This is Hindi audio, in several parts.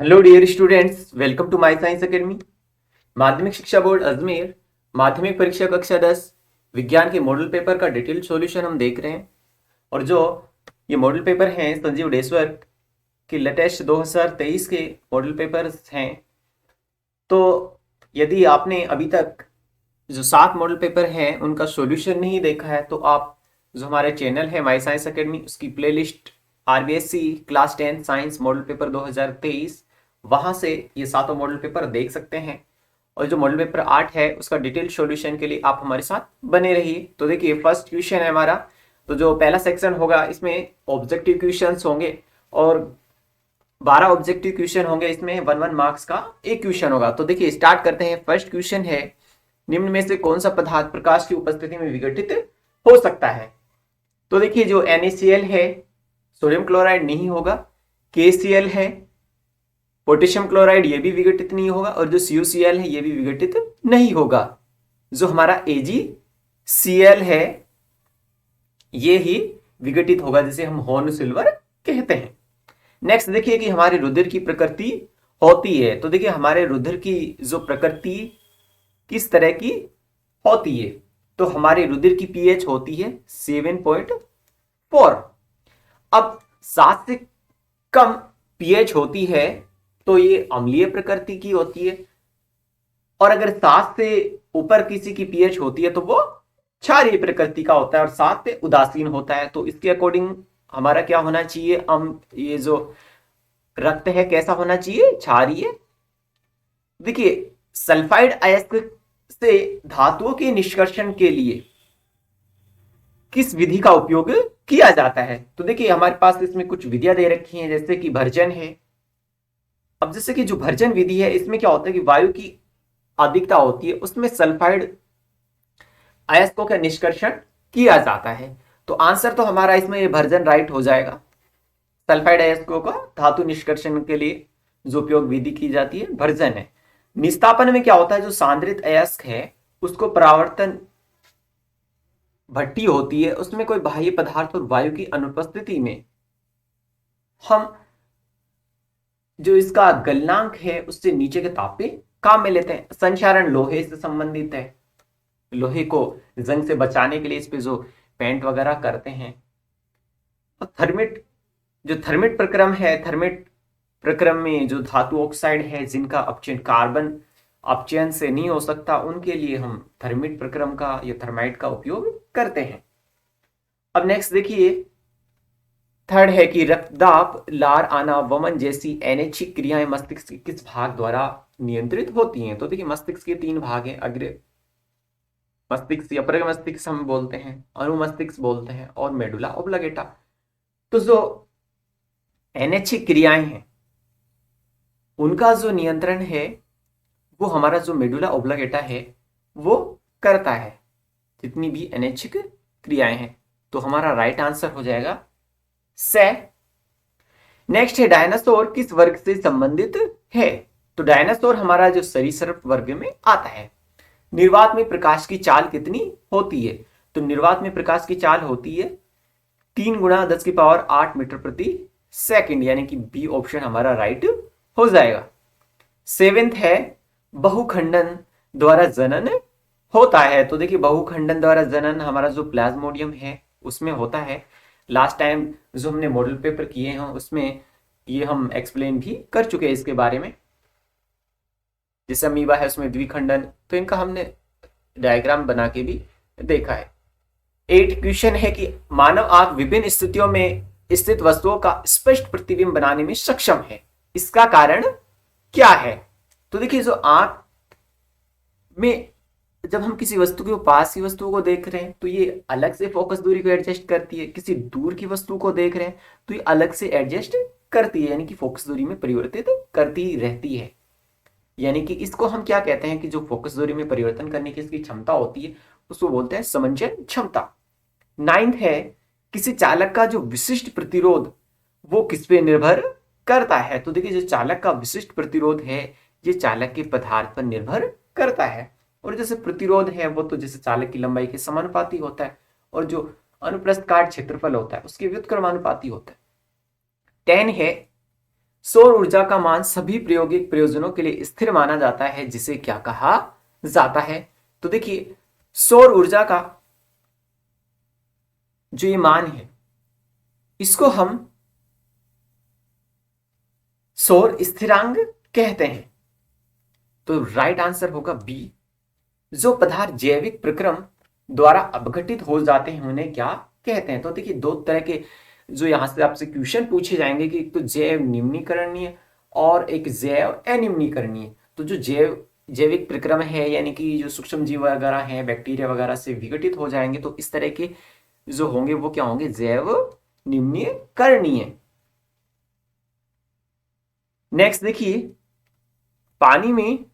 Hello dear students, welcome to my science academy. माध्यमिक शिक्षा बोर्ड अजमेर माध्यमिक परीक्षा कक्षा 10 विज्ञान के मॉडल पेपर का डिटेल्ड सॉल्यूशन हम देख रहे हैं। और जो ये मॉडल पेपर हैं संजीव डेसवर के लेटेस्ट 2023 के मॉडल पेपर्स हैं। तो यदि आपने अभी तक जो 7 मॉडल पेपर हैं उनका सॉल्यूशन नहीं देखा है तो आप जो हमारे चैनल है माय साइंस एकेडमी उसकी playlist RBSC class 10 science model paper 2023 वहां से ये सातों मॉडल पेपर देख सकते हैं। और जो मॉडल पेपर 8 है उसका डिटेल सॉल्यूशन के लिए आप हमारे साथ बने रहिए। तो देखिए फर्स्ट क्वेश्चन है हमारा। तो जो पहला सेक्शन होगा इसमें ऑब्जेक्टिव क्वेश्चंस होंगे और 12 ऑब्जेक्टिव क्वेश्चन होंगे। इसमें 1 मार्क्स का एक क्वेश्चन होगा। तो देखिए स्टार्ट करते हैं। फर्स्ट क्वेश्चन है, निम्न में से कौन सा पदार्थ प्रकाश की उपस्थिति में विघटित हो सकता है? तो देखिए जो NaCl है सोडियम क्लोराइड नहीं होगा, KCl है पोटेशियम क्लोराइड ये भी विघटित नहीं होगा और जो CuCl है ये भी विघटित नहीं होगा। जो हमारा AgCl है ये ही विघटित होगा जिसे हम हॉर्न सिल्वर कहते हैं। नेक्स्ट देखिए कि हमारे रुधिर की प्रकृति होती है। तो देखिए हमारे रुधिर की जो प्रकृति किस तरह की होती है, तो हमारे रुधिर की पीएच होती है 7.4। अब 7 से कम पीएच होती है तो ये अम्लीय प्रकृति की होती है और अगर 7 से ऊपर किसी की पीएच होती है तो वो क्षारीय प्रकृति का होता है और 7 से उदासीन होता है। तो इसके अकॉर्डिंग हमारा क्या होना चाहिए, हम ये जो रक्त है कैसा होना चाहिए, क्षारीय। देखिए सल्फाइड अयस्क से धातुओं के निष्कर्षण के लिए किस विधि का उपयोग किया जाता है? तो देखिए हमारे पास इसमें कुछ विधियां दे रखी हैं जैसे कि भर्जन है। अब जैसे कि जो भर्जन विधि है इसमें क्या होता है कि वायु की अधिकता होती है उसमें सल्फाइड अयस्कों का निष्कर्षण किया जाता है। तो आंसर तो हमारा इसमें ये भर्जन राइट हो जाएगा। सल्फाइड अयस्कों का धातु निष्कर्षण के लिए जो उपयोग विधि की जाती है भर्जन है। निस्तापन में क्या होता है, जो सांद्रित अयस्क है उसको परावर्तन भट्टी होती है उसमें कोई बाह्य पदार्थ और वायु की अनुपस्थिति में हम जो इसका गलनांक है उससे नीचे के ताप पे काम में लेते हैं। संक्षारण लोहे से संबंधित है, लोहे को जंग से बचाने के लिए इस पे जो पेंट वगैरह करते हैं। और थर्मिट, जो थर्मिट प्रक्रम है, थर्मिट प्रक्रम में जो धातु ऑक्साइड है जिनका अपचयन कार्बन अपचयन से नहीं हो सकता उनके लिए हम थर्मिट प्रक्रम का या थर्माइट का उपयोग करते हैं। अब नेक्स्ट देखिए थर्ड है कि रक्तदाब, लार आना, वमन जैसी अनैच्छिक क्रियाएं मस्तिष्क के किस भाग द्वारा नियंत्रित होती हैं? तो देखिए मस्तिष्क के 3 भाग हैं, अग्र मस्तिष्क या अपर मस्तिष्क हम बोलते हैं, अनुमस्तिष्क बोलते हैं और मेडुला ओब्लांगेटा। तो जो अनैच्छिक क्रियाएं हैं उनका जो नियंत्रण है वो हमारा जो मेडुला ओब्लांगेटा है वो करता है, जितनी भी अनैच्छिक क्रियाएं हैं। तो हमारा राइट आंसर हो जाएगा से। नेक्स्ट है डायनासोर किस वर्ग से संबंधित है? तो डायनासोर हमारा जो सरीसृप वर्ग में आता है। निर्वात में प्रकाश की चाल कितनी होती है? तो निर्वात में प्रकाश की चाल होती है 3 × 10⁸ मीटर प्रति सेकंड, यानी कि बी ऑप्शन हमारा राइट हो जाएगा। 7th है बहुखंडन द्वारा जनन होता है। तो देखिए बहुखंडन द्वारा जनन हमारा जो प्लाज्मोडियम है उसमें होता है। लास्ट टाइम जो हमने मॉडल पेपर किए हैं उसमें ये हम एक्सप्लेन भी कर चुके हैं इसके बारे में। जैसे अमीबा है उसमें द्विखंडन, तो इनका हमने डायग्राम बना के भी देखा है। 8 क्वेश्चन है कि मानव आंख विभिन्न स्थितियों में स्थित वस्तुओं का स्पष्ट प्रतिबिंब बनाने में सक्षम है, इसका कारण क्या है? तो देखिए जो आंख में जब हम किसी वस्तु के पास की वस्तु को देख रहे हैं तो ये अलग से फोकस दूरी को एडजस्ट करती है, किसी दूर की वस्तु को देख रहे हैं तो ये अलग से एडजस्ट करती है, यानी कि फोकस दूरी में परिवर्तित करती रहती है। यानी कि इसको हम क्या कहते हैं कि जो फोकस दूरी में परिवर्तन करने की इसकी क्षमता होती है उसको बोलते हैं समंजन क्षमता। 9th है किसी चालक का जो विशिष्ट प्रतिरोध वो किस पे निर्भर करता है? तो देखिए जो चालक का विशिष्ट प्रतिरोध है ये चालक के पदार्थ पर निर्भर करता है। और जैसे प्रतिरोध है वो तो जैसे चालक की लंबाई के समानुपाती होता है और जो अनुप्रस्थ काट क्षेत्रफल होता है उसके व्युत्क्रमानुपाती होता है। 10 है सौर ऊर्जा का मान सभी प्रायोगिक प्रयोजनों के लिए स्थिर माना जाता है, जिसे क्या कहा जाता है? तो देखिए, सौर ऊर्जा का जो ये मान है, इसको हम सौर स्थिरांक कहते हैं। तो राइट आंसर होगा बी। जो पदार्थ जैविक प्रक्रम द्वारा अपघटित हो जाते हैं उन्हें क्या कहते हैं? तो देखिए, दो तरह के जो यहां से आपसे क्वेश्चन पूछे जाएंगे कि एक तो जैव निम्नीकरणीय और एक जैव अनिम्नीकरणीय। तो जो जैविक प्रक्रम है, यानी कि जो सूक्ष्म जीव वगैरह हैं, बैक्टीरिया वगैरह से विघटित हो जाएंगे, तो इस तरह के जो होंगे वो क्या होंगे? जैव निम्नीकरणीय। नेक्स्ट देखिए, पानी में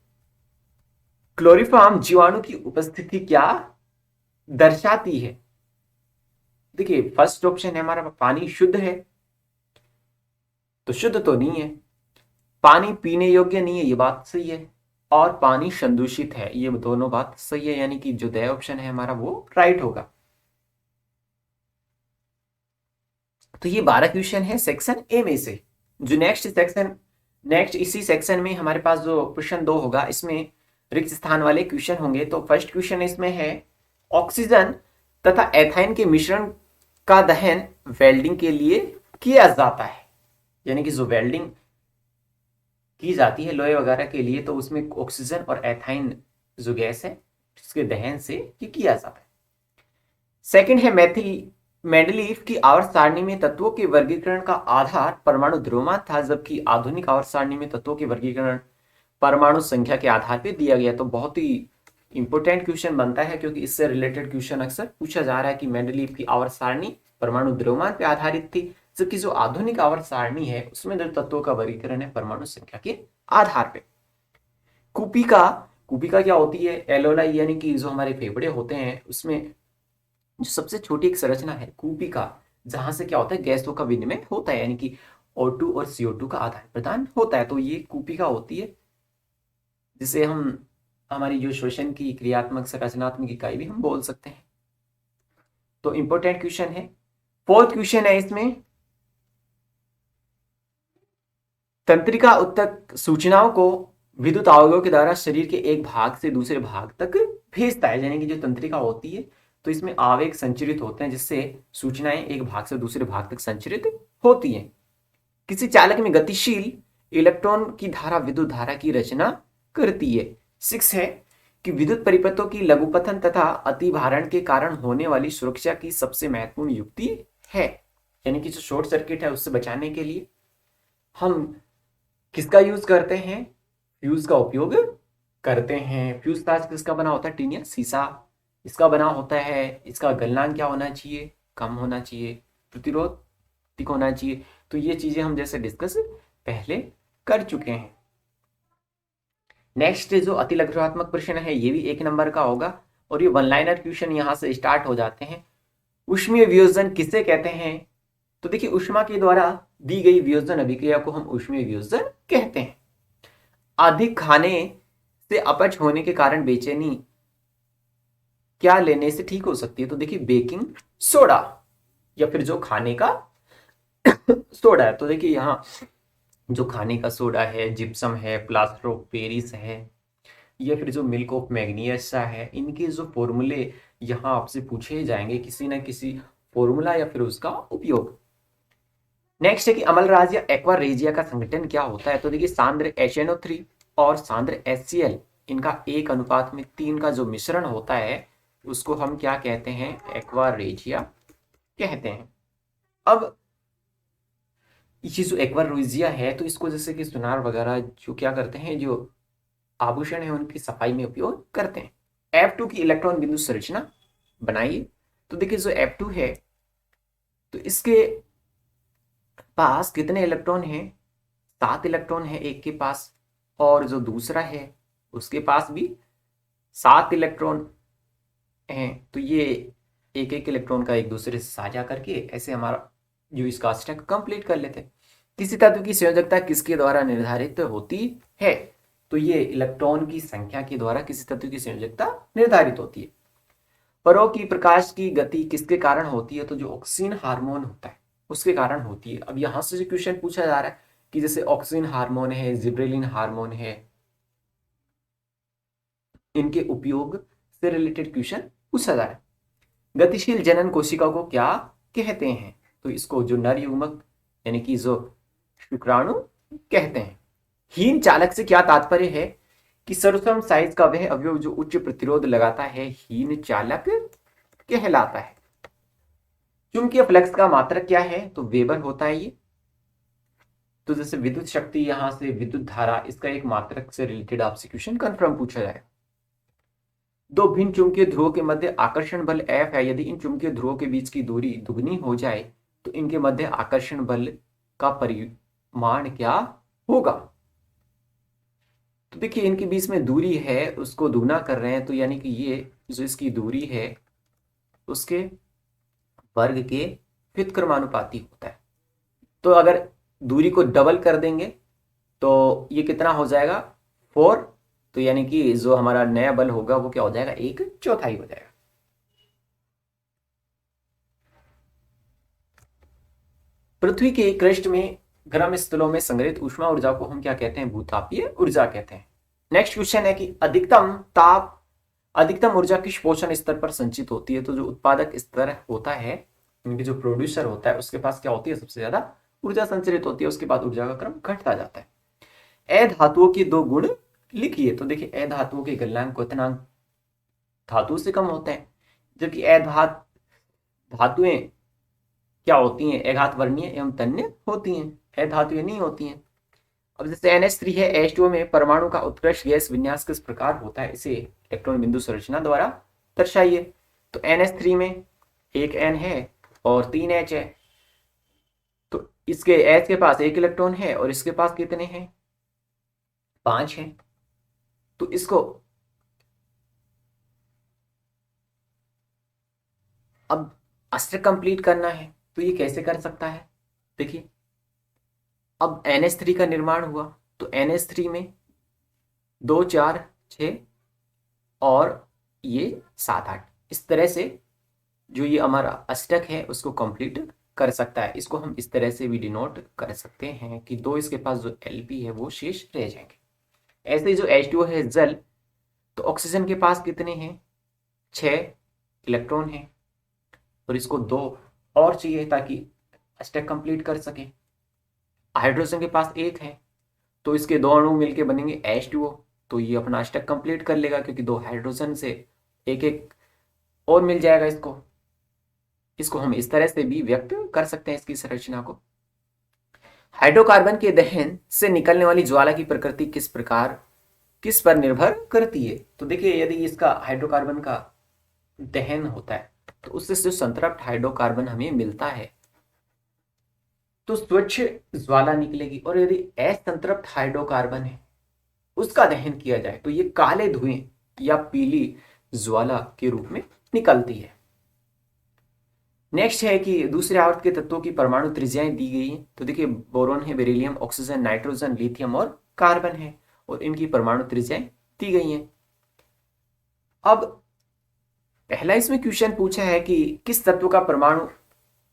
क्लोरोफॉर्म जीवाणु की उपस्थिति क्या दर्शाती है? देखिए, फर्स्ट ऑप्शन है हमारा, पानी शुद्ध है। तो शुद्ध तो नहीं है। पानी पीने योग्य नहीं है, ये बात सही है। और पानी संदूषित है, ये दोनों बात सही है, यानी कि जो द ऑप्शन है हमारा वो राइट होगा। तो ये 12 क्वेश्चन है सेक्शन ए में से। जो नेक्स्ट इसी सेक्शन में हमारे पास जो क्वेश्चन 2 होगा, इसमें रिक्त स्थान वाले क्वेश्चन होंगे। तो फर्स्ट क्वेश्चन इसमें है, ऑक्सीजन तथा एथाइन के मिश्रण का दहन वेल्डिंग के लिए किया जाता है। यानी कि जो वेल्डिंग की जाती है लोहे वगैरह के लिए, तो उसमें ऑक्सीजन और एथाइन जो गैस है, इसके दहन से ये किया जाता है। सेकंड है, मेंडलीफ की आवर्त सारणी में तत्वों के वर्गीकरण का आधार परमाणु द्रव्यमान था, जबकि आधुनिक आवर्त सारणी में तत्वों के वर्गीकरण परमाणु संख्या के आधार पर दिया गया। तो बहुत ही इंपॉर्टेंट क्वेश्चन बनता है, क्योंकि इससे रिलेटेड क्वेश्चन अक्सर पूछा जा रहा है कि मेंडलीफ की आवर्त सारणी परमाणु द्रव्यमान पर आधारित थी, जबकि जो आधुनिक आवर्त सारणी है उसमें जो तत्वों का वर्गीकरण है परमाणु संख्या के आधार पे। कुपिका क्या होती है? एलोलाई, यानी कि जो हमारे फेफड़े होते हैं उसमें जो सबसे छोटी एक संरचना है कुपिका, जहां से क्या होता है? गैसों का विनिमय होता है, यानी कि O2 और CO2 का आदान प्रदान होता है। तो ये कुपिका होती है, जिसे हम हमारी जो श्वसन की क्रियात्मक संरचनात्मक इकाई भी हम बोल सकते हैं। तो इंपॉर्टेंट क्वेश्चन है। फोर्थ क्वेश्चन है इसमें, तंत्रिका उत्तक सूचनाओं को विद्युत आवेगों के द्वारा शरीर के एक भाग से दूसरे भाग तक भेजता है। यानी कि जो तंत्रिका होती है, तो इसमें आवेग संचरित होते हैं, जिससे सूचनाएं एक भाग से दूसरे भाग तक संचरित होती हैं। किसी चालक में गतिशील इलेक्ट्रॉन की धारा विद्युत धारा की रचना करती है। 6 है कि विद्युत परिपथों की लघुपथन तथा अतिभारण के कारण होने वाली सुरक्षा की सबसे महत्वपूर्ण युक्ति है। यानी कि जो शॉर्ट सर्किट है उससे बचाने के लिए हम किसका यूज करते हैं? फ्यूज का उपयोग करते हैं। फ्यूज ताज किसका बना होता है? टीन या शीशा इसका बना होता है। इसका गलनांक क्या होना चाहिए? कम होना चाहिए। प्रतिरोध ठीक होना चाहिए। तो ये चीजें हम जैसे डिस्कस पहले कर चुके हैं। नेक्स्ट जो अतिलघुत्वात्मक प्रश्न है, ये भी 1 नंबर का होगा, और ये वन लाइनर क्वेश्चन यहां से स्टार्ट हो जाते हैं। ऊष्मीय वियोजन किसे कहते हैं? तो देखिए, ऊष्मा के द्वारा दी गई वियोजन अभिक्रिया को हम ऊष्मीय वियोजन कहते हैं। अधिक खाने से अपच होने के कारण बेचैनी क्या लेने से ठीक हो सकती है? तो देखिए, बेकिंग सोडा या फिर जो खाने का सोडा है। तो देखिए, यहाँ जो खाने का सोडा है, जिप्सम है, प्लास्टर ऑफ पेरिस है, या फिर जो मिल्क ऑफ मैग्नीशिया है, इनके जो फॉर्मूले यहाँ आपसे पूछे जाएंगे, किसी ना किसी फॉर्मूला या फिर उसका उपयोग। नेक्स्ट है कि अम्लराज या एक्वा रेजिया का संगठन क्या होता है? तो देखिए, सांद्र HNO3 और सांद्र HCl, इनका 1:3 का जो मिश्रण होता है उसको हम क्या कहते हैं? एक्वा रेजिया कहते हैं। अब ये जो एक्वा रेजिया है, तो इसको जैसे कि सुनार वगैरह जो क्या करते हैं, जो आभूषण है उनकी सफाई में उपयोग करते हैं। F2 की इलेक्ट्रॉन बिंदु संरचना बनाइए। तो देखिए, जो F2 है, तो इसके पास कितने इलेक्ट्रॉन हैं? 7 इलेक्ट्रॉन है एक के पास, और जो दूसरा है उसके पास भी 7 इलेक्ट्रॉन हैं। तो ये एक एक इलेक्ट्रॉन का एक दूसरे से साझा करके ऐसे हमारा जो इसका स्टेप कंप्लीट कर लेते हैं। किसी तत्व की संयोजकता किसके द्वारा निर्धारित होती है? तो ये इलेक्ट्रॉन की संख्या के द्वारा किसी तत्व की संयोजकता निर्धारित होती है। परों की प्रकाश की गति किसके कारण होती है? तो जो ऑक्सीन हार्मोन होता है उसके कारण होती है। अब यहां से जो क्वेश्चन पूछा जा रहा है, कि जैसे ऑक्सीजन हार्मोन है, जिब्रेलिन हार्मोन है, इनके उपयोग से रिलेटेड क्वेश्चन पूछा जाए। गतिशील जनन कोशिका को क्या कहते हैं? तो इसको जो नर युग्मक यानी कि जो शुक्राणु कहते हैं। हीन चालक से क्या तात्पर्य है? कि सर्वोत्तम साइज का वह अवयव जो उच्च प्रतिरोध लगाता है हीन चालक कहलाता है। चुंबकीय फ्लक्स का मात्रक क्या है? तो वेबर होता है ये। तो जैसे विद्युत शक्ति, यहां से विद्युत धारा, इसका एक मात्रक से रिलेटेड आपसे क्वेश्चन कंफर्म पूछा जाए। दो भिन्न चुंबकीय ध्रुवों के मध्य आकर्षण बल F है। यदि इन चुंबकीय ध्रुवों के बीच की दूरी दुगनी हो जाए तो इनके मध्य आकर्षण बल का परिमाण क्या होगा? तो देखिए इनके बीच में दूरी है उसको दुगना कर रहे हैं, तो यानी कि ये जो इसकी दूरी है उसके वर्ग के व्युत्क्रमानुपाती होता है। तो अगर दूरी को डबल कर देंगे तो ये कितना हो जाएगा? 4। तो यानी कि जो हमारा नया बल होगा वो क्या हो जाएगा? 1/4 हो जाएगा। पृथ्वी के कृष्ण में गर्म स्थलों में संग्रहित ऊष्मा ऊर्जा को हम क्या कहते हैं? भूतापीय ऊर्जा कहते हैं। नेक्स्ट क्वेश्चन है कि अधिकतम ऊर्जा किस पोषण स्तर पर संचित होती है? तो जो उत्पादक स्तर होता है, यानी कि जो प्रोड्यूसर होता है उसके पास क्या होती है? सबसे ज्यादा ऊर्जा संचरित होती है, उसके बाद ऊर्जा का क्रम घटता जाता है। अधातुओं के दो गुण लिखिए। तो देखिए अधातुओं के गलनांक क्वथनांक धातु से कम होते हैं, जबकि धातुएं क्या होती हैं? अघात वर्णीय एवं तन्य होती हैं, अधातुएं नहीं होती हैं। अब जैसे NH3 है, H2O में परमाणु का उत्कृष्ट गैस विन्यास किस प्रकार होता है? इसे इलेक्ट्रॉन बिंदु संरचना द्वारा दर्शाइए। तो NH3 में एक N है और 3 H है, तो इसके H के पास 1 इलेक्ट्रॉन है और इसके पास कितने हैं? 5 हैं। तो इसको अब अष्टक कंप्लीट करना है, तो ये कैसे कर सकता है? देखिए अब NH3 का निर्माण हुआ, तो NH3 में 2 4 6 और ये 7 8, इस तरह से जो ये हमारा अष्टक है उसको कंप्लीट कर सकता है। इसको हम इस तरह से भी डिनोट कर सकते हैं कि 2 इसके पास जो Lp है वो शेष रह जाएंगे। ऐसे ही जो H2O है जल, तो ऑक्सीजन के पास कितने हैं? 6 इलेक्ट्रॉन हैं और इसको 2 और चाहिए ताकि अष्टक कंप्लीट कर सके। हाइड्रोजन के पास 1 है, तो इसके 2 अणु मिलके बनेंगे H2O, तो ये अपना अष्टक कंप्लीट कर लेगा क्योंकि 2 हाइड्रोजन से एक एक और मिल जाएगा इसको हम इस तरह से भी व्यक्त कर सकते हैं इसकी संरचना को। हाइड्रोकार्बन के दहन से निकलने वाली ज्वाला की प्रकृति किस पर निर्भर करती है? तो देखिए यदि इसका हाइड्रोकार्बन का दहन होता है तो उससे जो संतृप्त हाइड्रोकार्बन हमें मिलता है तो स्वच्छ ज्वाला निकलेगी, और यदि असंतृप्त हाइड्रोकार्बन है उसका दहन किया जाए तो ये काले धुएं या पीली ज्वाला के रूप में निकलती है। नेक्स्ट है कि दूसरे आवर्त के तत्वों की परमाणु त्रिज्याएं दी गई हैं। तो देखिए बोरोन है, बेरिलियम, ऑक्सीजन, नाइट्रोजन, लिथियम और कार्बन है, और इनकी परमाणु त्रिज्याएं दी गई हैं। अब पहला इसमें क्वेश्चन पूछा है कि किस तत्व का परमाणु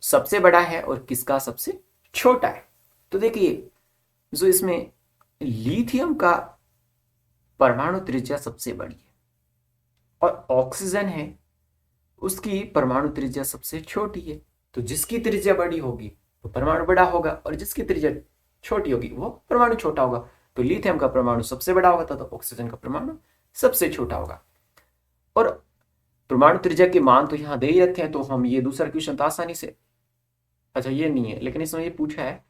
सबसे बड़ा है और किसका सबसे छोटा है? तो देखिए जो इसमें लिथियम का परमाणु त्रिज्या सबसे बड़ी है और ऑक्सीजन है उसकी परमाणु त्रिज्या सबसे छोटी है। तो जिसकी त्रिज्या बड़ी होगी वो परमाणु बड़ा होगा और जिसकी त्रिज्या छोटी होगी वो परमाणु छोटा होगा। तो लिथियम का परमाणु सबसे बड़ा होगा तो ऑक्सीजन का परमाणु सबसे छोटा होगा। और परमाणु त्रिज्या के मान तो यहाँ दे ही रखे हैं, तो हम ये दूसरा क्वेश्चन तो आसानी से, अच्छा ये नहीं है लेकिन इसमें ये पूछा है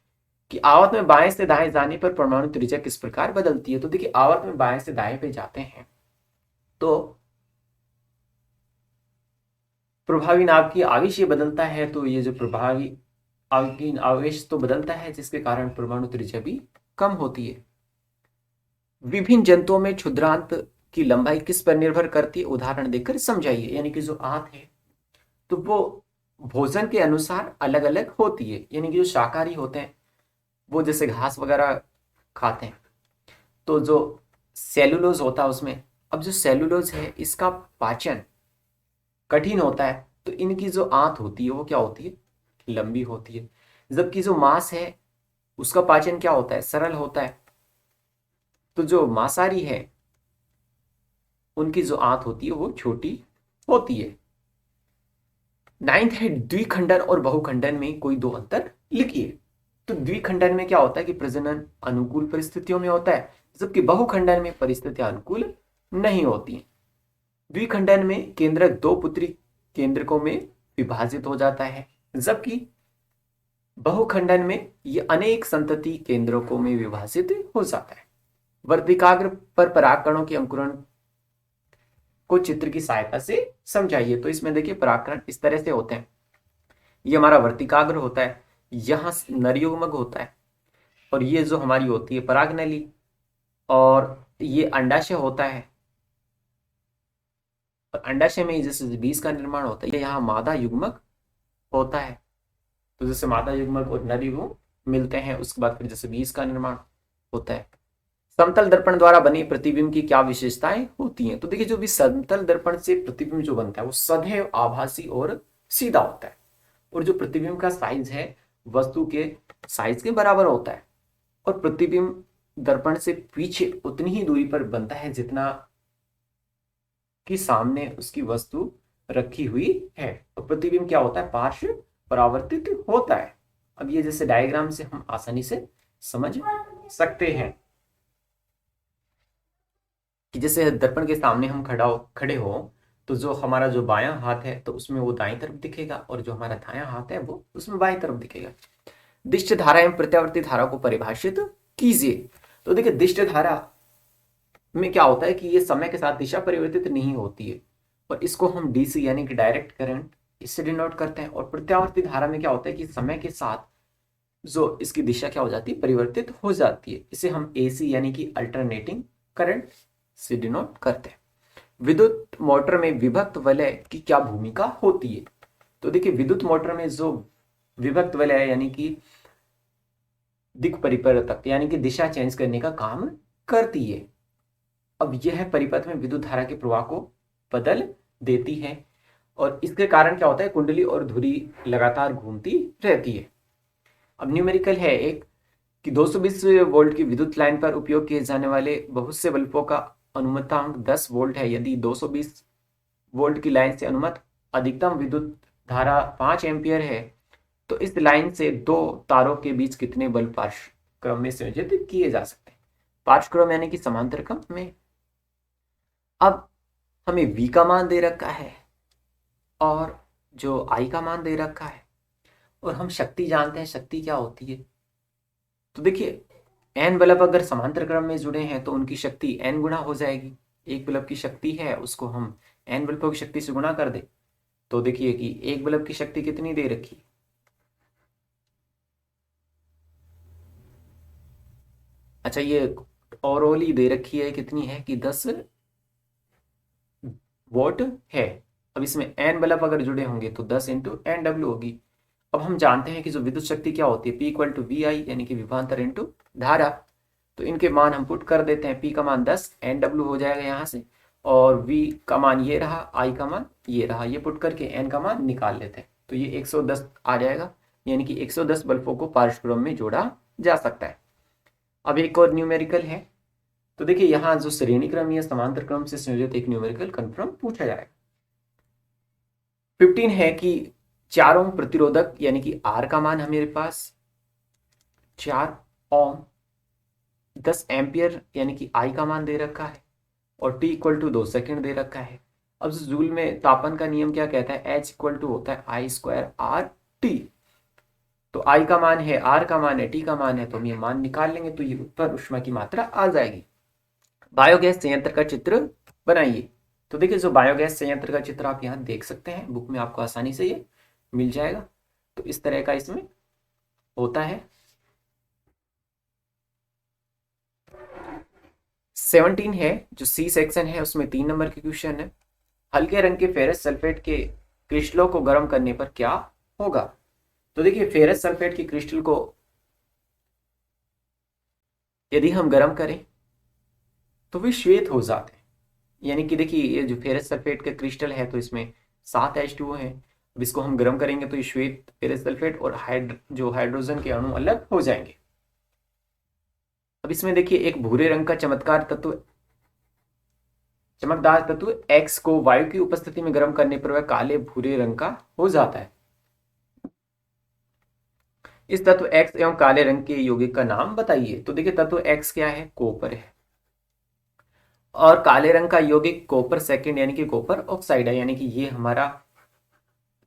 कि आवर्त में बाएं से दाएं जाने पर परमाणु त्रिज्या किस प्रकार बदलती है? तो देखिए आवर्त में बाएं से दाएं पे जाते हैं तो प्रभावी नाभिक की आवेश ये बदलता है, तो ये जो प्रभावी आवेश तो बदलता है जिसके कारण परमाणु त्रिज्या भी कम होती है। विभिन्न जंतुओं में क्षुद्रांत की लंबाई किस पर निर्भर करती है? उदाहरण देकर समझाइए। यानी कि जो आंत है तो वो भोजन के अनुसार अलग अलग होती है, यानी कि जो शाकाहारी होते हैं वो जैसे घास वगैरह खाते हैं तो जो सेलुलोज होता है उसमें, अब जो सेलुलोज है इसका पाचन कठिन होता है तो इनकी जो आंत होती है वो क्या होती है? लंबी होती है। जबकि जो मांस है उसका पाचन क्या होता है, सरल होता है। तो जो मांसाहारी है उनकी जो आंत होती है वो छोटी होती है। नाइन्थ है, द्विखंडन और बहुखंडन में कोई दो अंतर लिखिए। तो द्विखंडन में क्या होता है कि प्रजनन अनुकूल परिस्थितियों में होता है, जबकि बहुखंडन में परिस्थितियां अनुकूल नहीं होती हैं। द्विखंडन में केंद्रक दो पुत्री केंद्रकों में विभाजित हो जाता है, जबकि बहुखंडन में ये अनेक संतति केंद्रकों में विभाजित हो जाता है। वर्तिकाग्र पर परागकणों के अंकुरण को चित्र की सहायता से समझाइए। तो इसमें देखिए परागकण इस तरह से होते हैं, ये हमारा वर्तिकाग्र होता है, यहाँ नरयुग्मक होता है, और ये जो हमारी होती है परागनली, और ये अंडाशय होता है, और अंडाशय में जैसे बीज का निर्माण होता है, ये यहाँ मादा युग्मक होता है। तो जैसे मादा युग्मक और नर युग्मक मिलते हैं, उसके बाद फिर जैसे बीज का निर्माण होता है। समतल दर्पण द्वारा बने प्रतिबिंब की क्या विशेषताएं होती हैं? तो देखिए जो भी समतल दर्पण से प्रतिबिंब जो बनता है वो सदैव आभासी और सीधा होता है, और जो प्रतिबिंब का साइज है वस्तु के साइज के बराबर होता है, और प्रतिबिंब दर्पण से पीछे उतनी ही दूरी पर बनता है जितना कि सामने उसकी वस्तु रखी हुई है। तो प्रतिबिंब क्या होता है, पार्श्व परावर्तित होता है। अब ये जैसे डायग्राम से हम आसानी से समझ सकते हैं कि जैसे दर्पण के सामने हम खड़े हो तो जो हमारा जो बायां हाथ है तो उसमें वो दाईं तरफ दिखेगा, और जो हमारा दायां हाथ है वो उसमें बाईं तरफ दिखेगा। दिष्ट धारा एवं प्रत्यावर्ती धारा को परिभाषित कीजिए। तो देखिए दिष्ट धारा में क्या होता है कि ये समय के साथ दिशा परिवर्तित नहीं होती है, और इसको हम डीसी यानी कि डायरेक्ट करंट इससे डिनोट करते हैं। और प्रत्यावर्ती धारा में क्या होता है कि समय के साथ जो इसकी दिशा क्या हो जाती है, परिवर्तित हो जाती है। इसे हम एसी यानी कि अल्टरनेटिंग करंट से डिनोट करते हैं। विद्युत मोटर में विभक्त वलय की क्या भूमिका होती है? तो देखिए विद्युत मोटर में जो विभक्त वलय है यानी कि दिक् परिवर्तक यानी कि दिशा चेंज करने का काम करती है। अब यह परिपथ में विद्युत धारा के प्रवाह को बदल देती है, और इसके कारण क्या होता है, कुंडली और धुरी लगातार घूमती रहती है। अब न्यूमेरिकल है एक कि 220 वोल्ट की विद्युत लाइन पर उपयोग किए जाने वाले बहुत से बल्बों का अनुमतांक 10 वोल्ट है। यदि 220 वोल्ट की लाइन से अनुमत अधिकतम विद्युत धारा 5 एम्पियर है, तो इस लाइन से दो तारों के बीच कितने बल्ब पार्श्व क्रम में संयोजित किए जा सकते हैं? पार्श्व क्रम यानी कि समांतर क्रम में। अब हमें V का मान दे रखा है और जो I का मान दे रखा है, और हम शक्ति जानते हैं, शक्ति क्या होती है। तो देखिए n बल्ब अगर समांतर क्रम में जुड़े हैं तो उनकी शक्ति n गुना हो जाएगी। एक बल्ब की शक्ति है उसको हम n बल्बों की शक्ति से गुणा कर दे, तो देखिए कि एक बल्ब की शक्ति कितनी दे रखी है, अच्छा ये ओवरऑल दे रखी है, कितनी है कि 10 वोल्ट है। अब इसमें n बल्ब अगर जुड़े होंगे तो 10 इंटू एन डब्ल्यू होगी। अब हम जानते हैं कि जो विद्युत शक्ति क्या होती है, P इक्वल टू वी आई यानी कि विभवांतर इंटू धारा। तो इनके मान हम पुट कर देते हैं, P का मान 10, एन डब्ल्यू हो जाएगा यहाँ से, और V का मान ये रहा, I का मान ये रहा, ये पुट करके n का मान निकाल लेते हैं। तो ये 110 आ जाएगा, यानी कि 110 बल्बों को पार्श्व क्रम में जोड़ा जा सकता है। अब एक और न्यूमेरिकल है, तो देखिए यहाँ जो श्रेणी क्रम या समांतर क्रम से संयोजित एक न्यूमेरिकल कन्फर्म पूछा जाएगा। 15 है कि 4 ओम प्रतिरोधक यानी कि R का मान हमारे पास 4 ओम 10 एम्पियर यानी कि I का मान दे रखा है, और T इक्वल टू 2 सेकेंड दे रखा है। अब जूल में तापन का नियम क्या कहता है, H इक्वल टू होता है I स्क्वायर R T। तो I का मान है, R का मान है, T का मान है, तो हम ये मान निकाल लेंगे तो ये उत्पन्न ऊष्मा की मात्रा आ जाएगी। बायोगैस संयंत्र का चित्र बनाइए। तो देखिए जो बायोगैस संयंत्र का चित्र आप यहाँ देख सकते हैं, बुक में आपको आसानी से ये मिल जाएगा। तो इस तरह का इसमें होता है। 17 है जो सी सेक्शन है, उसमें 3 नंबर के क्वेश्चन है। हल्के रंग के फेरस सल्फेट के क्रिस्टलों को गर्म करने पर क्या होगा? तो देखिए फेरस सल्फेट के क्रिस्टल को यदि हम गर्म करें तो वे श्वेत हो जाते हैं। यानी कि देखिए ये जो फेरस सल्फेट का क्रिस्टल है तो इसमें 7 H2O है। अब इसको हम गर्म करेंगे तो ये श्वेत फेरस सल्फेट और जो हाइड्रोजन के अणु अलग हो जाएंगे। अब इसमें देखिए एक भूरे रंग का चमकदार तत्व X को वायु की उपस्थिति में गर्म करने पर वह काले भूरे रंग का हो जाता है। इस तत्व X एवं काले रंग के यौगिक का नाम बताइए। तो देखिए तत्व X क्या है, कॉपर है, और काले रंग का यौगिक कॉपर सेकंड यानी कि कॉपर ऑक्साइड है, यानी कि ये हमारा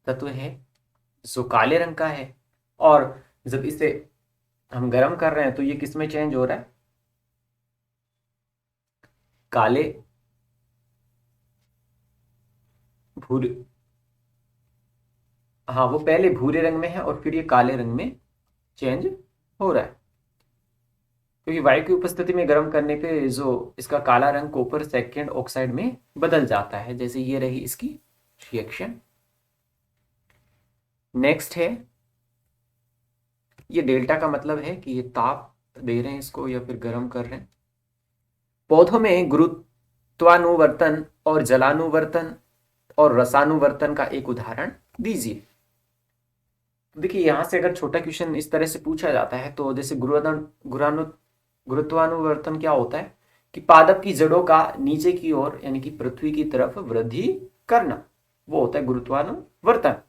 तत्व है जो काले रंग का है। और जब इसे हम गर्म कर रहे हैं तो ये किस में चेंज हो रहा है, काले भूरे, हाँ वो पहले भूरे रंग में है और फिर ये काले रंग में चेंज हो रहा है, क्योंकि वायु की उपस्थिति में गर्म करने पे जो इसका काला रंग कॉपर सेकंड ऑक्साइड में बदल जाता है। जैसे ये रही इसकी रिएक्शन। नेक्स्ट है, ये डेल्टा का मतलब है कि ये ताप दे रहे हैं इसको या फिर गर्म कर रहे हैं। पौधों में गुरुत्वानुवर्तन और जलानुवर्तन और रसानुवर्तन का एक उदाहरण दीजिए। देखिए यहां से अगर छोटा क्वेश्चन इस तरह से पूछा जाता है तो जैसे गुरुत्वानुवर्तन क्या होता है कि पादप की जड़ों का नीचे की ओर यानी कि पृथ्वी की तरफ वृद्धि करना, वो होता है गुरुत्वानुवर्तन।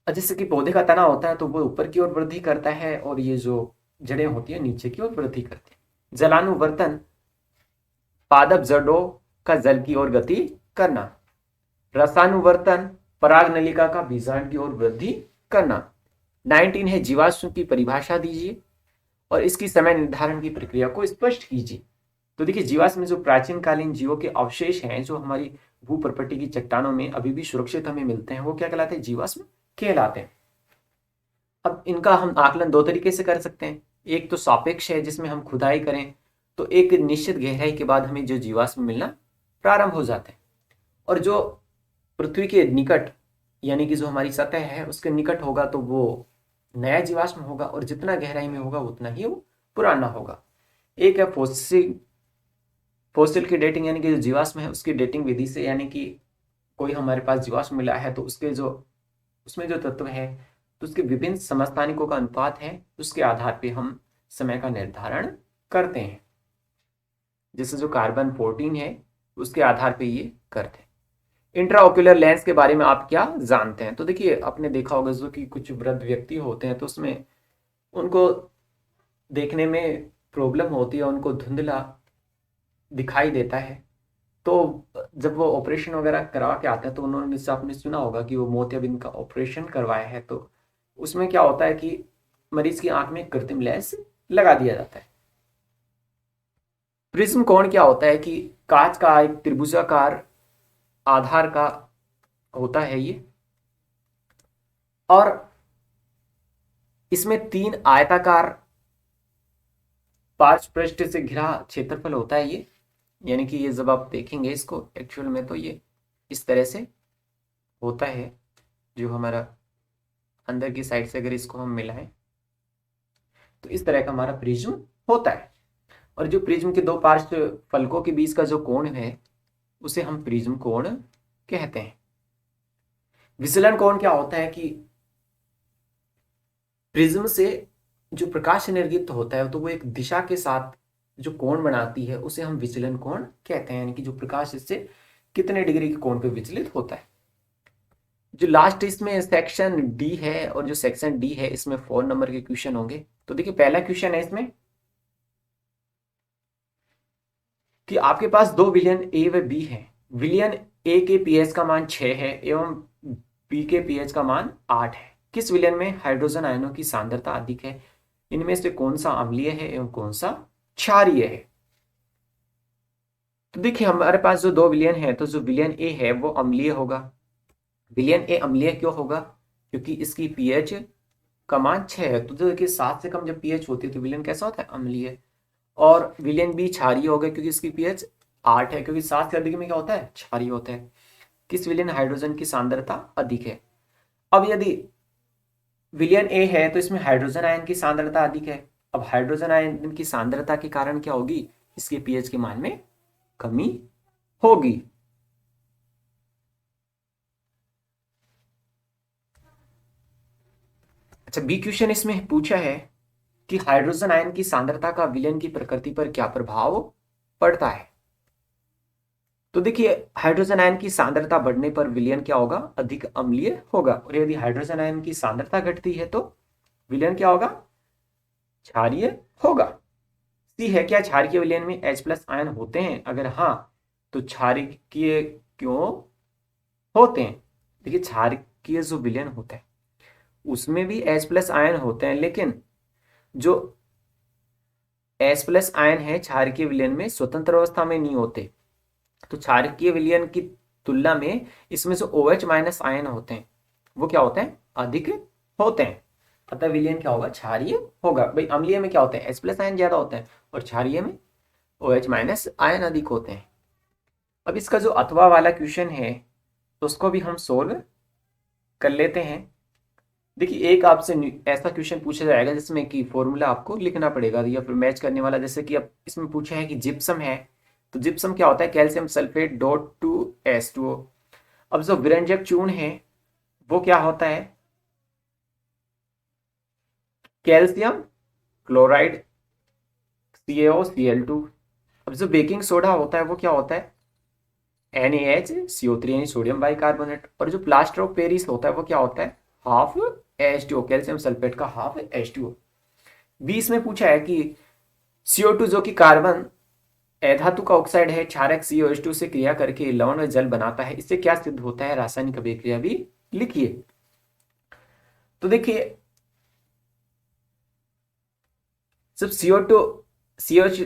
जैसे कि पौधे का तना होता है तो वो ऊपर की ओर वृद्धि करता है और ये जो जड़ें होती है नीचे की ओर वृद्धि करती है। जलानुवर्तन पादप जड़ों का जल की ओर गति करना। रसानुवर्तन पराग नलिका का बीजांड की ओर वृद्धि करना। 19 है जीवाश्म की परिभाषा दीजिए और इसकी समय निर्धारण की प्रक्रिया को स्पष्ट कीजिए। तो देखिए जीवाश्म में जो प्राचीन कालीन जीवों के अवशेष हैं जो हमारी भूपर्पटी की चट्टानों में अभी भी सुरक्षित हमें मिलते हैं, वो क्या कहलाते हैं, जीवाश्म कहलाते हैं। अब इनका हम आकलन दो तरीके से कर सकते हैं। एक तो सापेक्ष है जिसमें हम खुदाई करें तो एक निश्चित गहराई के बाद हमें जो जीवाश्म मिलना प्रारंभ हो जाते हैं, और जो पृथ्वी के निकट यानी कि जो हमारी सतह है उसके निकट होगा तो वो नया जीवाश्म होगा, और जितना गहराई में होगा उतना ही वो पुराना होगा। एक है फोसिल की डेटिंग यानी कि जो जीवाश्म है उसकी डेटिंग विधि से, यानी कि कोई हमारे पास जीवाश्म मिला है तो उसके जो उसमें जो तत्व है तो उसके विभिन्न समस्थानिकों का अनुपात है, उसके आधार पे हम समय का निर्धारण करते हैं। जैसे जो कार्बन 14 है उसके आधार पे ये करते हैं। इंट्राओक्यूलर लेंस के बारे में आप क्या जानते हैं? तो देखिए आपने देखा होगा जो कि कुछ वृद्ध व्यक्ति होते हैं तो उसमें उनको देखने में प्रॉब्लम होती है, उनको धुंधला दिखाई देता है। तो जब वो ऑपरेशन वगैरह करवा के आते हैं तो उन्होंने, जैसे आपने सुना होगा कि वो मोतियाबिंद का ऑपरेशन करवाया है, तो उसमें क्या होता है कि मरीज की आंख में कृत्रिम लेंस लगा दिया जाता है। प्रिज्म कोण क्या होता है कि कांच का एक त्रिभुजाकार आधार का होता है ये, और इसमें 3 आयताकार पार्श्व पृष्ठ से घिरा क्षेत्रफल होता है ये, यानी कि ये जब आप देखेंगे इसको एक्चुअल में तो ये इस तरह से होता है। जो हमारा अंदर की साइड से अगर इसको हम मिलाएं तो इस तरह का हमारा प्रिज्म होता है, और जो प्रिज्म के 2 पार्श्व फलकों के बीच का जो कोण है उसे हम प्रिज्म कोण कहते हैं। विचलन कोण क्या होता है कि प्रिज्म से जो प्रकाश निर्गत होता है तो वो एक दिशा के साथ जो कोण बनाती है उसे हम विचलन कोण कहते हैं, यानी कि जो प्रकाश इससे कितने डिग्री के कोण पे विचलित होता है। जो लास्ट इसमें सेक्शन डी है, और जो सेक्शन डी है इसमें 4 नंबर के क्वेश्चन होंगे। तो देखिए पहला क्वेश्चन है इसमें कि आपके पास 2 विलयन ए व बी है। विलयन ए के पीएच का मान 6 है एवं बी के पीएच का मान 8 है। किस विलयन में हाइड्रोजन आयनों की सांद्रता अधिक है? इनमें से कौन सा अम्लीय है एवं कौन सा क्षारीय है? तो देखिए हमारे पास जो 2 विलयन है तो जो विलयन ए है वो अम्लीय होगा। विलयन ए अम्लीय क्यों होगा? क्योंकि इसकी पीएच का मान 6 है। तो देखिए 7 से कम जब पीएच होती है तो विलयन कैसा होता है? अम्लीय। और विलयन बी क्षारीय होगा क्योंकि इसकी पीएच 8 है, क्योंकि 7 से अधिक में क्या होता है? क्षारीय होता है। किस विलयन हाइड्रोजन की सांद्रता अधिक है? अब यदि विलयन ए है तो इसमें हाइड्रोजन आयन की सांद्रता अधिक है। अब हाइड्रोजन आयन की सांद्रता के कारण क्या होगी? इसके पीएच के मान में कमी होगी। अच्छा बी क्वेश्चन इसमें पूछा है कि हाइड्रोजन आयन की सांद्रता का विलयन की प्रकृति पर क्या प्रभाव पड़ता है। तो देखिए, हाइड्रोजन आयन की सांद्रता बढ़ने पर विलयन क्या होगा, अधिक अम्लीय होगा, और यदि हाइड्रोजन आयन की सांद्रता घटती है तो विलयन क्या होगा, क्षारीय होगा। सी है, क्या क्षारीय विलयन में H+ आयन होते हैं? अगर हाँ, तो क्षारीय क्यों होते हैं? देखिए, क्षारीय जो विलयन होता है उसमें भी H+ आयन होते हैं, लेकिन जो H+ आयन है क्षारीय विलयन में स्वतंत्र अवस्था में नहीं होते। तो क्षारीय विलयन की तुलना में इसमें जो OH- आयन होते हैं वो क्या होते हैं, अधिक होते हैं। अतः विलयन क्या होगा, क्षारीय होगा। भाई अम्लीय में क्या होते हैं, H+ आयन ज्यादा होते हैं और क्षारीय में OH- आयन अधिक होते हैं। अब इसका जो अथवा वाला क्वेश्चन है तो उसको भी हम सोल्व कर लेते हैं। देखिए, एक आपसे ऐसा क्वेश्चन पूछा जाएगा जिसमें कि फॉर्मूला आपको लिखना पड़ेगा या फिर मैच करने वाला। जैसे कि अब इसमें पूछा है कि जिप्सम है, तो जिप्सम क्या होता है, calcium sulphate dot to H2O। अब जो विरंजक चूर्ण है वो क्या होता है, कैल्शियम क्लोराइड CaOCl2। अब जो बेकिंग सोडा होता है वो क्या होता है, NaHCO3 यानी सोडियम बाइकार्बोनेट। और जो प्लास्टर ऑफ पेरिस होता है वो क्या होता है, हाफ H2O, कैल्शियम सल्फेट का हाफ H2O। 20 में पूछा है कि CO2 जो कि कार्बन धातु का ऑक्साइड है, क्षारक COH2 से क्रिया करके लवण व जल बनाता है, इससे क्या सिद्ध होता है, रासायनिक अभिक्रिया भी लिखिए। तो देखिए, जब CO2 COH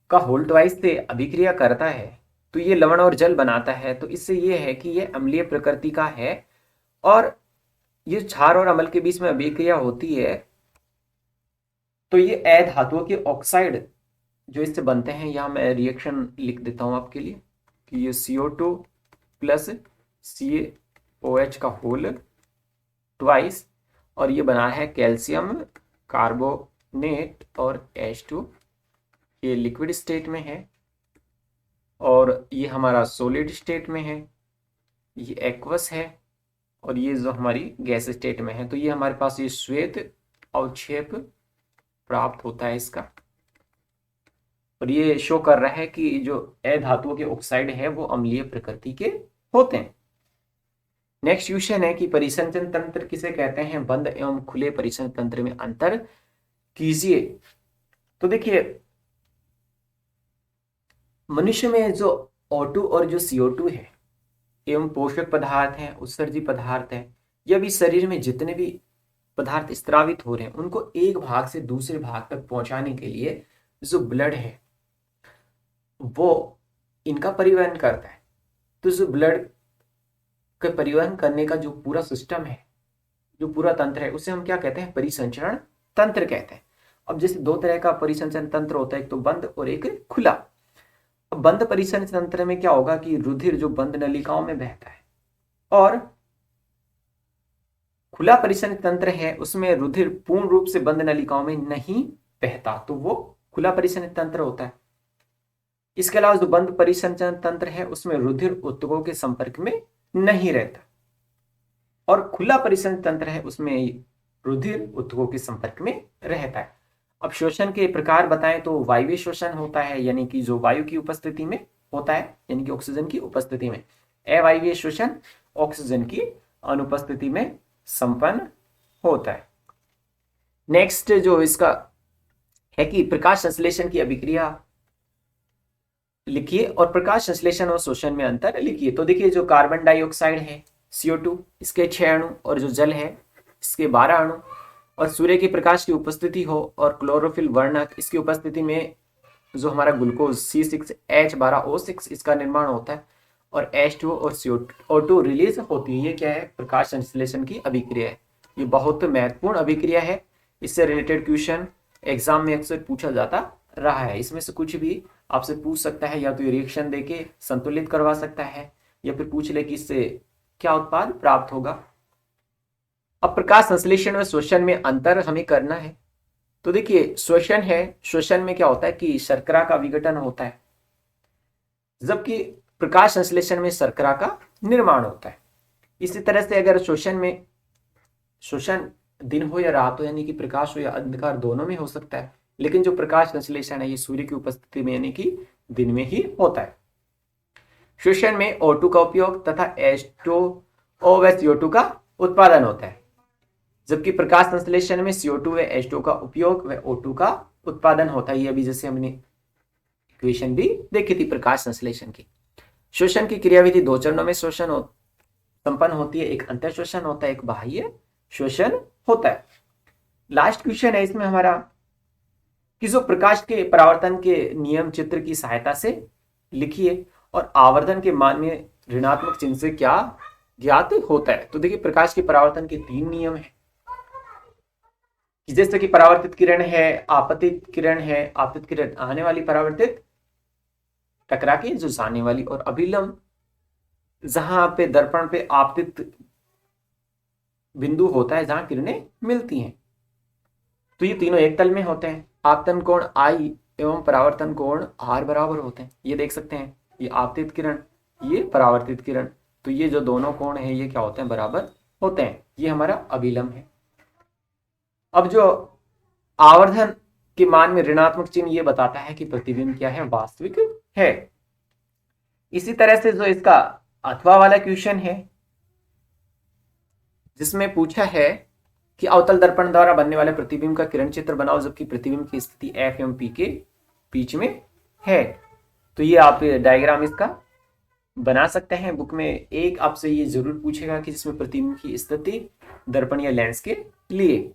का होल ट्वाइस से अभिक्रिया करता है तो ये लवण और जल बनाता है, तो इससे ये है कि ये अम्लीय प्रकृति का है। और ये क्षार और अम्ल के बीच में अभिक्रिया होती है तो ये अधातुओं के ऑक्साइड जो इससे बनते हैं, यहाँ मैं रिएक्शन लिख देता हूं आपके लिए कि ये CO2 प्लस CaOH का होल ट्वाइस, और ये बना है कैल्शियम कार्बोनेट और H2। ये लिक्विड स्टेट में है और ये हमारा सॉलिड स्टेट में है, ये एक्वस है, और ये जो हमारी गैस स्टेट में है। तो ये हमारे पास ये श्वेत अवक्षेप प्राप्त होता है इसका, और ये शो कर रहा है कि जो अधातुओं के ऑक्साइड है वो अम्लीय प्रकृति के होते हैं। नेक्स्ट क्वेश्चन है कि परिसंचरण तंत्र किसे कहते हैं, बंद एवं खुले परिसंचरण तंत्र में अंतर कीजिए। तो देखिए, मनुष्य में जो O2 और जो CO2 है एवं पोषक पदार्थ हैं, उत्सर्जी पदार्थ हैं, या भी शरीर में जितने भी पदार्थ स्त्रावित हो रहे हैं उनको एक भाग से दूसरे भाग तक पहुंचाने के लिए जो ब्लड है वो इनका परिवहन करता है। तो जो ब्लड का परिवहन करने का जो पूरा सिस्टम है, जो पूरा तंत्र है, उसे हम क्या कहते हैं, परिसंचरण तंत्र कहते हैं। अब जैसे दो तरह का परिसंचरण तंत्र होता है, एक तो बंद और एक खुला। अब बंद परिसंचरण तंत्र में क्या होगा कि रुधिर जो बंद नलिकाओं में बहता है, और खुला परिसंचरण तंत्र है उसमें रुधिर पूर्ण रूप से बंद नलिकाओं में नहीं बहता, तो वो खुला परिसंचरण तंत्र होता है। इसके अलावा जो बंद परिसंचरण तंत्र है उसमें रुधिर ऊतकों के संपर्क में नहीं रहता, और खुला परिसंचरण तंत्र है उसमें रुधिर ऊतकों के संपर्क में रहता है। अब शोषण के प्रकार बताएं तो वायवीय शोषण होता है, यानी कि जो वायु की उपस्थिति में होता है, यानी कि ऑक्सीजन की उपस्थिति में। अवायवीय शोषण ऑक्सीजन की अनुपस्थिति में संपन्न होता है। नेक्स्ट जो इसका है कि प्रकाश संश्लेषण की अभिक्रिया लिखिए और प्रकाश संश्लेषण और शोषण में अंतर लिखिए। तो देखिए, जो कार्बन डाइऑक्साइड है CO2, इसके 6 अणु, और जो जल है इसके 12 अणु, और सूर्य के प्रकाश की उपस्थिति हो और क्लोरोफिल वर्णक इसकी उपस्थिति में जो हमारा ग्लूकोज C6H12O6 इसका निर्माण होता है, और H2O और CO2 रिलीज होती है। ये क्या है, प्रकाश संश्लेषण की अभिक्रिया है। ये बहुत महत्वपूर्ण अभिक्रिया है, इससे रिलेटेड क्वेश्चन एग्जाम में अक्सर पूछा जाता रहा है। इसमें से कुछ भी आपसे पूछ सकता है, या तो रिएक्शन देके संतुलित करवा सकता है, या फिर पूछ ले कि इससे क्या उत्पाद प्राप्त होगा। अब प्रकाश संश्लेषण और शोषण में अंतर हमें करना है। तो देखिए, शोषण है, शोषण में क्या होता है कि शर्करा का विघटन होता है, जबकि प्रकाश संश्लेषण में शर्करा का निर्माण होता है। इसी तरह से अगर शोषण दिन हो या रात हो, यानी कि प्रकाश हो या अंधकार, दोनों में हो सकता है, लेकिन जो प्रकाश संश्लेषण है ये सूर्य की उपस्थिति में यानी कि दिन में ही होता है। श्वसन में O2 का उपयोग तथा H2O व CO2 का उत्पादन होता है, जबकि प्रकाश संश्लेषण में CO2 व H2O का उपयोग व O2 का उत्पादन होता है। ये अभी जैसे हमने इक्वेशन भी देखी थी प्रकाश संश्लेषण की। श्वसन की क्रियाविधि दो चरणों में श्वसन संपन्न होती है, एक अंतर श्वसन होता है, एक बाह्य श्वसन होता है। लास्ट क्वेश्चन है इसमें हमारा कि जो प्रकाश के परावर्तन के नियम चित्र की सहायता से लिखिए और आवर्धन के मान में ऋणात्मक चिन्ह से क्या ज्ञात होता है। तो देखिए प्रकाश के परावर्तन के 3 नियम है, जैसे कि परावर्तित किरण है, आपतित किरण है, आपतित किरण आने वाली, परावर्तित टकरा के जो जाने वाली, और अभिलंब जहां पे दर्पण पे आपतित बिंदु होता है जहां किरणें मिलती हैं। तो ये तीनों एक तल में होते हैं। आपतन कोण I एवं परावर्तन कोण R बराबर होते हैं। ये देख सकते हैं, ये आपतित किरण, ये परावर्तित किरण, तो ये जो दोनों कोण है ये क्या होते हैं, बराबर होते हैं। ये हमारा अभिलंब है। अब जो आवर्धन के मान में ऋणात्मक चिन्ह ये बताता है कि प्रतिबिंब क्या है, वास्तविक है। इसी तरह से जो इसका अथवा वाला क्वेश्चन है जिसमें पूछा है कि अवतल दर्पण द्वारा बनने वाले प्रतिबिंब का किरण चित्र बनाओ जबकि प्रतिबिंब की स्थिति F एवं P के बीच में है। तो ये आप डायग्राम इसका बना सकते हैं। बुक में एक आपसे ये जरूर पूछेगा कि जिसमें प्रतिबिंब की स्थिति दर्पण या लेंस के लिए,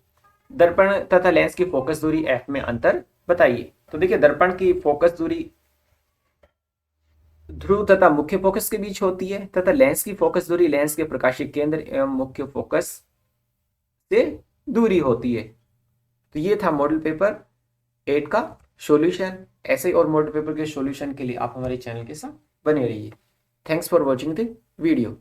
दर्पण तथा लेंस की फोकस दूरी F में अंतर बताइए। तो देखिए दर्पण की फोकस दूरी ध्रुव तथा मुख्य फोकस के बीच होती है तथा लेंस की फोकस दूरी लेंस के प्रकाशिक केंद्र एवं मुख्य फोकस से दूरी होती है। तो ये था मॉडल पेपर 8 का सॉल्यूशन। ऐसे ही और मॉडल पेपर के सॉल्यूशन के लिए आप हमारे चैनल के साथ बने रहिए। Thanks for watching the video.